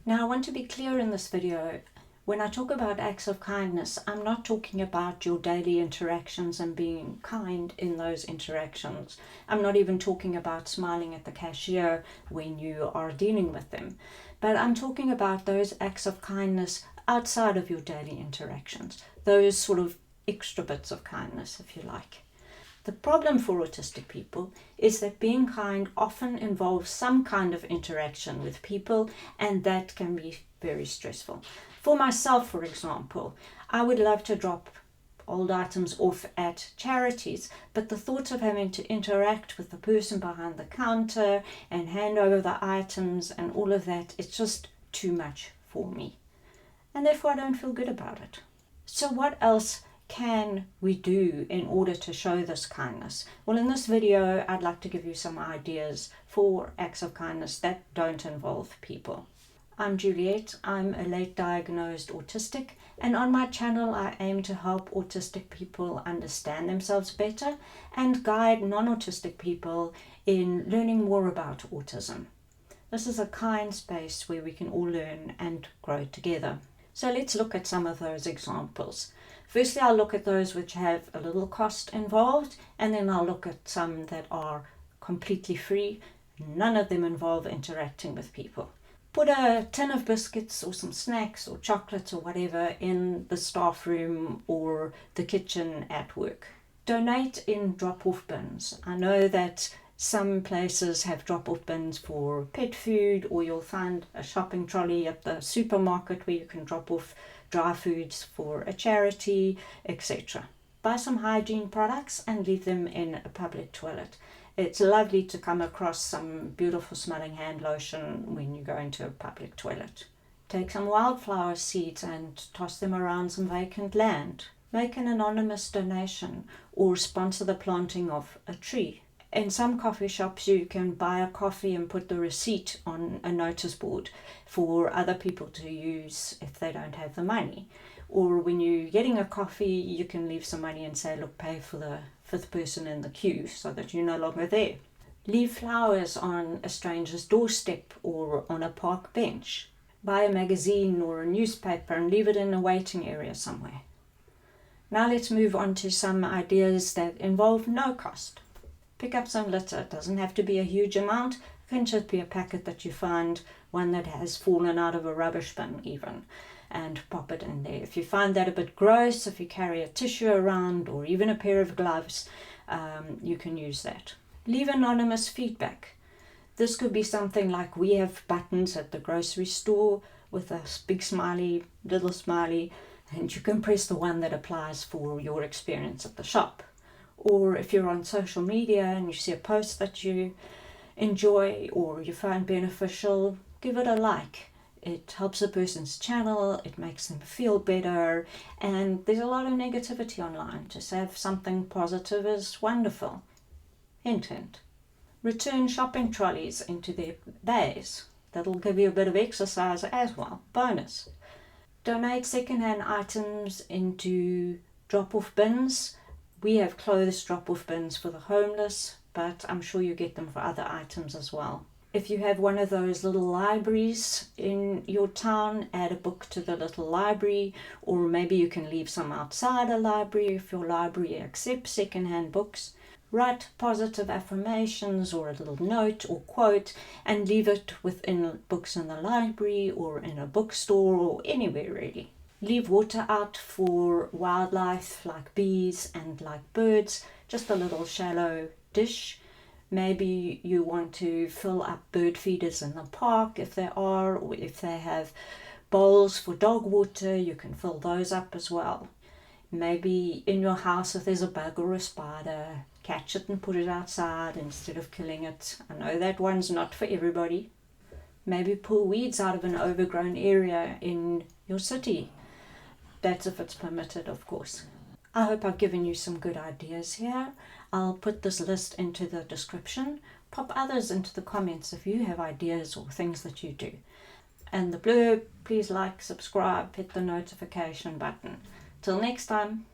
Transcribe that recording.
Now, I want to be clear in this video. When I talk about acts of kindness, I'm not talking about your daily interactions and being kind in those interactions. I'm not even talking about smiling at the cashier when you are dealing with them. But I'm talking about those acts of kindness outside of your daily interactions, those sort of extra bits of kindness, if you like. The problem for autistic people is that being kind often involves some kind of interaction with people, and that can be very stressful. For myself, for example, I would love to drop old items off at charities, but the thought of having to interact with the person behind the counter and hand over the items and all of that, it's just too much for me. And therefore I don't feel good about it. So what else can we do in order to show this kindness? Well, in this video, I'd like to give you some ideas for acts of kindness that don't involve people. I'm Juliet, I'm a late diagnosed autistic, and on my channel I aim to help autistic people understand themselves better and guide non-autistic people in learning more about autism. This is a kind space where we can all learn and grow together. So let's look at some of those examples. Firstly, I'll look at those which have a little cost involved, and then I'll look at some that are completely free. None of them involve interacting with people. Put a tin of biscuits or some snacks or chocolates or whatever in the staff room or the kitchen at work. Donate in drop-off bins. I know that some places have drop-off bins for pet food, or you'll find a shopping trolley at the supermarket where you can drop off dry foods for a charity, etc. Buy some hygiene products and leave them in a public toilet. It's lovely to come across some beautiful smelling hand lotion when you go into a public toilet. Take some wildflower seeds and toss them around some vacant land. Make an anonymous donation or sponsor the planting of a tree. In some coffee shops you can buy a coffee and put the receipt on a notice board for other people to use if they don't have the money. Or when you're getting a coffee, you can leave some money and say, look, pay for the fifth person in the queue so that you're no longer there. Leave flowers on a stranger's doorstep or on a park bench. Buy a magazine or a newspaper and leave it in a waiting area somewhere. Now let's move on to some ideas that involve no cost. Pick up some litter. It doesn't have to be a huge amount. It can just be a packet that you find, one that has fallen out of a rubbish bin even, and pop it in there. If you find that a bit gross, if you carry a tissue around or even a pair of gloves, you can use that. Leave anonymous feedback. This could be something like, we have buttons at the grocery store with a big smiley, little smiley, and you can press the one that applies for your experience at the shop. Or if you're on social media and you see a post that you enjoy or you find beneficial, give it a like. It helps a person's channel, it makes them feel better, and there's a lot of negativity online. To have something positive is wonderful. Hint, hint. Return shopping trolleys into their bays. That'll give you a bit of exercise as well. Bonus. Donate second-hand items into drop-off bins. We have clothes drop-off bins for the homeless, but I'm sure you get them for other items as well. If you have one of those little libraries in your town, add a book to the little library, or maybe you can leave some outside a library if your library accepts second-hand books. Write positive affirmations or a little note or quote and leave it within books in the library or in a bookstore or anywhere really. Leave water out for wildlife like bees and like birds, just a little shallow dish. Maybe you want to fill up bird feeders in the park if there are, or if they have bowls for dog water, you can fill those up as well. Maybe in your house, if there's a bug or a spider, catch it and put it outside instead of killing it. I know that one's not for everybody. Maybe pull weeds out of an overgrown area in your city. That's if it's permitted, of course. I hope I've given you some good ideas here. I'll put this list into the description. Pop others into the comments if you have ideas or things that you do. And the blurb, please like, subscribe, hit the notification button. Till next time.